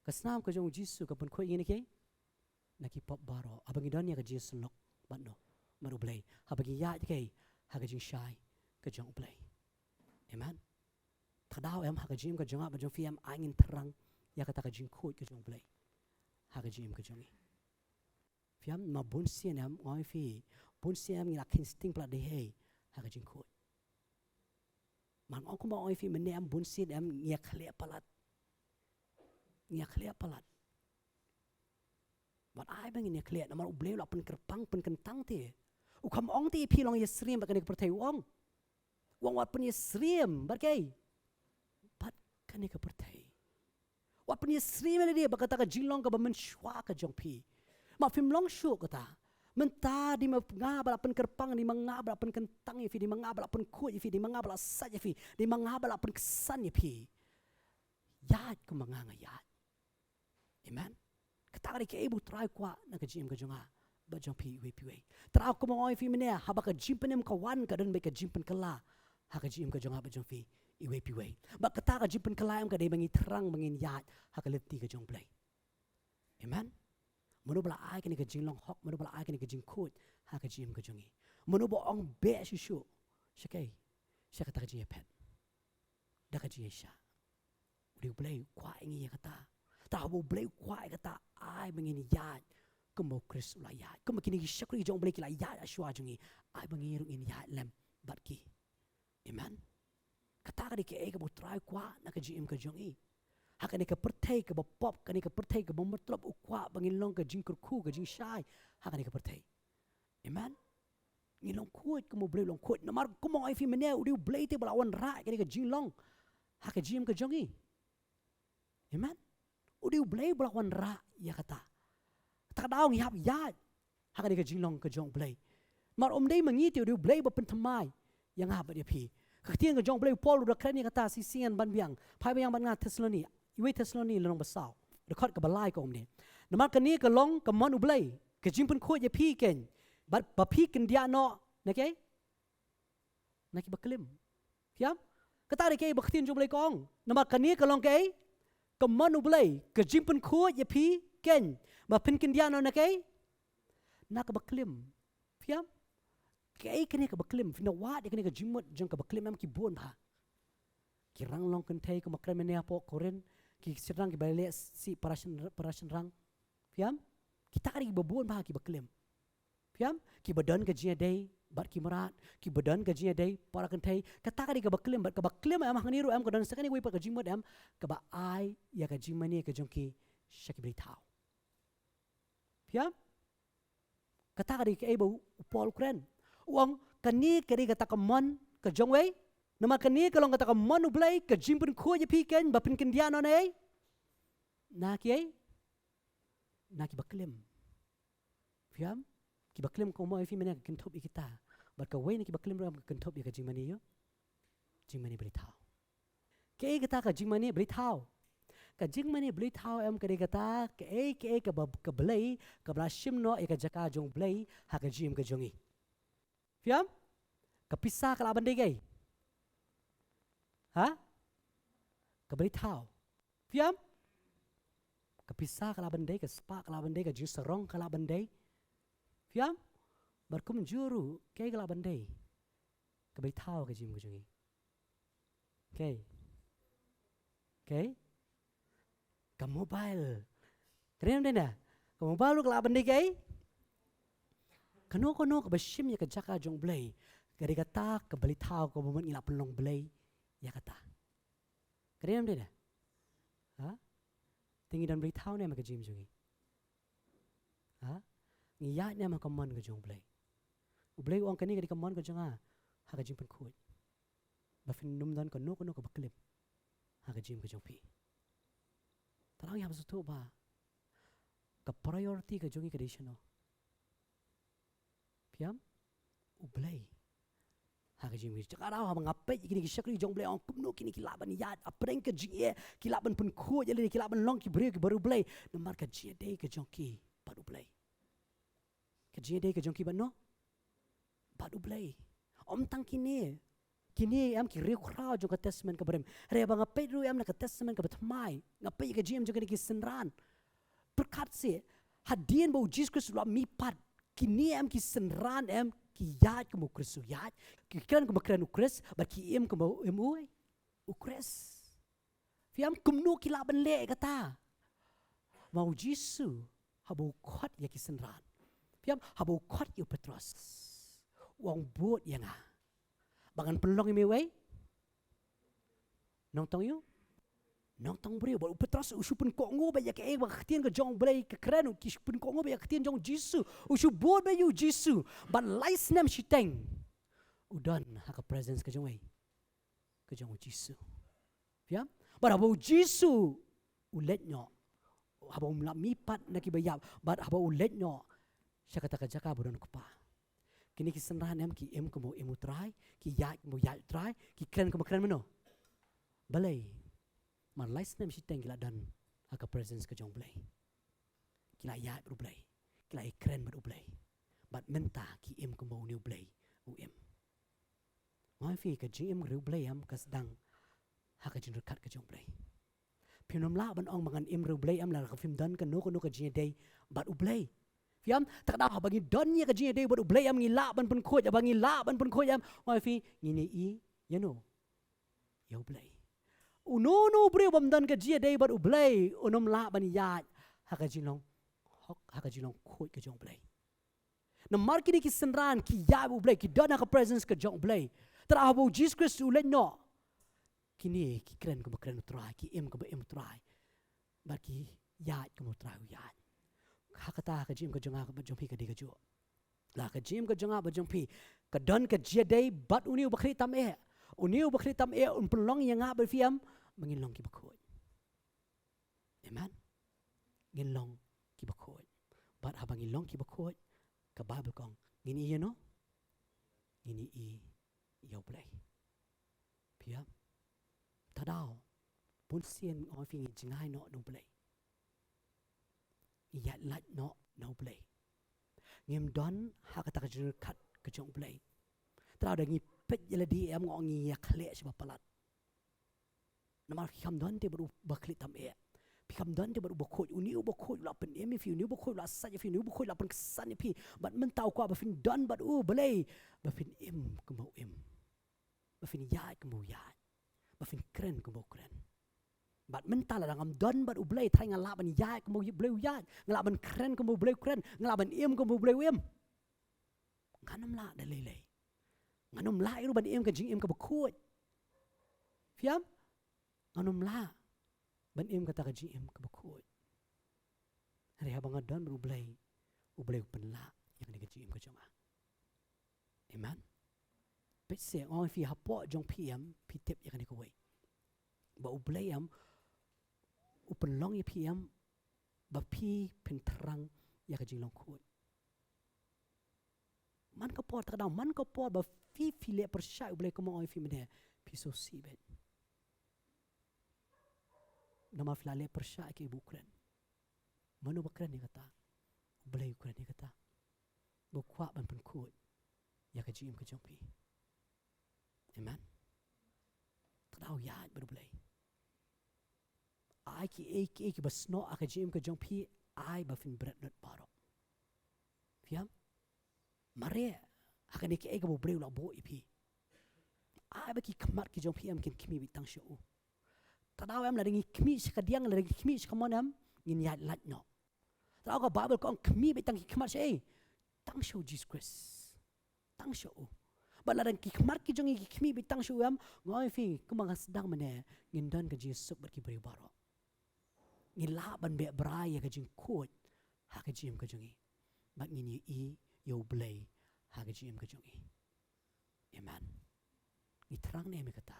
kasnam ka jong jisu kapun ko ingi nake nakipop baro abangi don ka jing slok batno maru blay habagi ya kay hagajing shy ka jong blay amen thadaw em hagajim ka jonga ba jong fiam angin terang ya kata ka jing khut ka jong blay hagajim ka jongi fiam ma bun sien em ngoi fi bun sien ngi lakin sting pla de hey hagajing khut man ong ko ma oi fi men em bun sien em ngia khlia palat but ai bang ngia khlia na mar blay la pen kerpang pen kentang te ukam ong ti pilong yesrim bakani pertai wong wat pen yesrim barkai bat kani ka pertai wat pen yesrim le dia bakata ka jinglong ka bamen shwa ka jong pi ma fim long shu kata menta di ma ngabala pen kerpang di mangabala pen kentang ifi di mangabala pen ku ifi di mangabala sa ifi di mangabala pen kesan ifi yat ku manganga yat amen kata ka ibu try kwa na ka jim ka jonga bajong pi we terau ko mo fi mene haba ka jimpenem ka wan ka dan be ka jimpen kala ha ka jim ka jonga bajong fi i we pi we ba kata ka jimpen kala am ka de bangi terang bangin yat ha ka leti ka jong play amen mono bla ai ka ni ka jinglong hok mono bla ai ka ni ka jing khut ha ka jim ka jongi mono bo ong be shu shakai shaka ta ka jing pet da ka jing sha uri play kwa ingi kata ta bo play kwa kata ai bangin yat kemo Chris ulayat kemo kini syakri jong boleh kilayat aswa jungi ai bangirung in yat lem batki amen kata ka ke ka butrai kwa na ka jim ka jongi hakane ka pertai ka bopop kane ka pertai ka bometlop ukwa bangilong ka jingkur ku ka jing shai hakane ka pertai amen ngilong kuat kemo boleh long kuat namar kemo ai fi mene udi boleh te balawan ra kane ka jinglong haka jim ka jongi amen udi boleh balawan ra ya kata takdaw ngi hap yat hakani ka jinglong ka jong blay mar dei mangi ti du blay ba pen thamai yang hap dia pi ka tiang ka jong blay pol ru kran ni kata si sian ban biang phai biang ban nga Thessaloni iwe Thessaloni long ba saw de khot ka balai ko omne namar ka ni ka long ka mon blay ka jimpen kho ye pi ken bat ba pi ken dia no na ke na ki ba klim fiam kata de ke ba khtin jong blay kong namar ka ni ka long ke ka mon blay ka jimpen kho ye pi ken ma pinkin dia no na kay na ka baklim fiam kay kani ka baklim fina wa de kani ka jimot jang ka baklim am ki bon ba ki rang long kan thai ka makram ne apo koren ki sirang ki bale si parashan rang fiam kita kari babon ba ki baklim fiam ki badan ka jia dai bat ki marat ki badan ka jia dai para kan thai kata kari ka baklim bat ka baklim am hangni ru am ka dan sakani we pa ka jimot am ka ba ai ya ka jimani ka jong ki shaki bri thau fiam kata kari ke ibu pol kren uang kani kari kata kamon ke jongwei nama kani kalau kata kamon ublay ke jimpun ko je piken bapin kendiano nei na kiai na ki baklem fiam ki baklem ko mo fi mena kentop kita bat ka wei ni ki baklem ram kentop ya ka jimani yo jing mani beli tahu. Ke kata ka jing mani beli tahu. Ka jing mani beli tahu em kade kata ke ka belai ka brasim no e ka jaka jong belai ha ka jim ka jongi. Fiam? Ka pisah ka laban dei. Ha? Ka beli tahu. Fiam? Ka pisah ka laban dei, ka spa ka laban dei, ka jing sarong ka laban dei. Fiam? Berkum juru ke ka laban dei. Ka beli tahu ka jim ka jongi. Okay. Okay? Ka mobile. Keren dia na? Ka mobile lu ka laban dei kay? Kano ka basim ya ka jaka jong belai. Kade kata ka beli tahu ka buman ila pelong belai ya kata. Keren dia na? Ha? Tinggi dan beli tahu ni maka jim jongi. Ha? Ngiyat ni maka man ka jong belai. Belai uang kani kade ka man ka jonga. Ha ka jim pen kuat. Bafin num dan kano ka baklip. Ha ka jim ka jong pi. Tarang yang betul ba. Ka priority ka jongi ka desino. Fiam? Belai. Ha ka jim ka raw ha mangapet kini ki syakri jong belai ong kumno kini ki laban yat apreng ka jing e ki laban pen kuat jale ki laban long ki beri ki baru belai. Namar ka jing dei ka jong ki baru belai. Ka jing dei ka jong ki ba no? Baru belai. Om tang kini am ki riu krau jong ka testament ka berem. Re ba ngapet ru am na ka testament ka betmai. Ngapet ka jing jong ki senran. Berkat se hadien bau Jesus Kristus la mipat. Kini am ki senran am ki yat ke mu Kristus yat. Ki kran ke makran Kristus ba ki em ke mau emui. Kristus. Fiam kumno ki laban le kata. Mau Jesus habau khot ya ki senran. Fiam habau khot yu Petrus. Wang buat yang Bangan pelong imi way. Nong tong yu. Nong tong beri baru Petrus usu pun kok ngo ba ya ke ba khtian ka jong blai ka kran ki pun kok ngo ba ya khtian jong Jesus. Usu buat ba yu Jesus. But lies nam shiteng. Udan ha ka presence ka jong way. Ka jong Jesus. Fiam? But habau Jesus ulet nyo. Habau mipat na ki bayap. But habau ulet nyo. Siya kata ka jaka budan ko pa. Kini ki senran em ki em ko emu try, ki yat mo yat try, ki kren ko makren mano. Balai. Man lais nem si teng kila dan aka presence ka jong blai. Kila yat bro blai. Kila kren bro blai. But menta ki em ko mo new blai u em. Ngai fi ka jing em ru blai am kas dang haka jing rekat ka jong blai. Pinom la ban ong mangan em ru blai am la ka film dan ka no ka jing day but u blai. Fiam tak dah bagi donnya ka jing day baru blai am ngila ban pun khoj abangi la ban pun khoj am ngai fi ngini I you know yo blai uno bre bam dan ka jing day baru blai unom la ban yat haka jilong khoj ka jong blai na mar kini ki senran ki ya bu blai ki dona ka presence ka jong blai tara bu Jesus Christ ulen no kini ki kren ko bakren try ki em ko em try ba ki yat ko try yat hakata ka jim ka jonga ka jong pi ka diga jo la ka jim ka jonga ba jong pi ka don ka jia day bat uniu bakri tam e un pelong yang nga ba fiam mangin long ki bakoi amen ngin long ki bakoi bat habang long ki bakoi ka bible kong ngini you know ngini I yo play fiam tadao pun sien oi fi ngi jingai no no play ya lat no play ngem don ha kata ka jur kat ka jong play tra da ngi pet yela di am ngo ngi ya khle sebab palat namar kham don te baru bakli tam e kham don te baru bokoj uni bokoj la pen em fi uni bokoj la sa fi uni bokoj la pen san fi bat men tau ko ba fin don bat balay ba fin em ko mo em ba fin ya ko mo ya ba fin kren ko mo kren bat mental la ngam don bat ublay thai ngalaban ya ko mo blay ya ngalaban kren ko mo blay kren ngalaban em ko mo blay em nganam la da lele nganam la iru ban em ka jing em ka bakut fiam nganam la ban em ka ta ka jing em ka bakut hari habang don ublay pen la yang ka jing em ka jonga amen petse oi fi hapo jong pm pitep yang ka way ba ublay am upen long ya PM ba pi penterang ya ka jing long kuat man ka pot kadang man ka pot ba fi file persya boleh ko mo fi mene Piso sibet. Nama flale persya ke Ukraine. Manu Ukraine ni kata. Belai Ukraine ni kata. Bukwak ban penkut. Ya ka jim ka jompi. Amen. Tadau ya berbelai. Ai ki basno aka jim ka jompi ai ba fin berat not barok. Fiam? Mare akan ki ka bo breu la bo ipi. Ai ba ki kemat ki jompi am kin kimi bitang shu. Tadau am la ringi kimi sekadiang la ringi kimi sekamonam ngin ya lat no. Tadau ka Bible ko ang kimi bitang ki kemat sei. Tang shu Jesus Christ. Tang shu. Balaran ki kemat ki jongi ki kimi bitang shu am ngoi fi kumang sedang mane ngin dan ka Jesus berki breu barok. Ngin la ban be brai ka jing kot ha ka jim ka jongi. Bak ngin yi yo blay ha ka jim ka jongi. Amen. Ni terang ne me kata.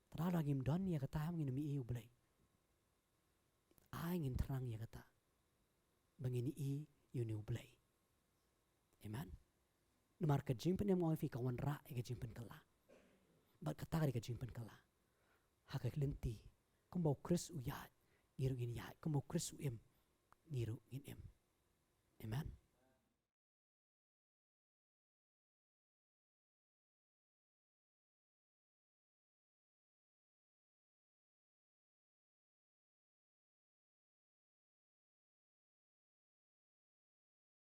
Tara lagi mdon ya kata ham ngin mi yo blay. Ai ngin terang ya kata. Bangin yo ni blay. Amen. Numar ka jim pen ngoi fi kawan ra ka jim pen kala. Bak kata ka jim pen kala. Ha ka lenti. Kumbau Chris uyat ngiru ngin yat. Kumbau Chris uim ngiru ngin im. Amen.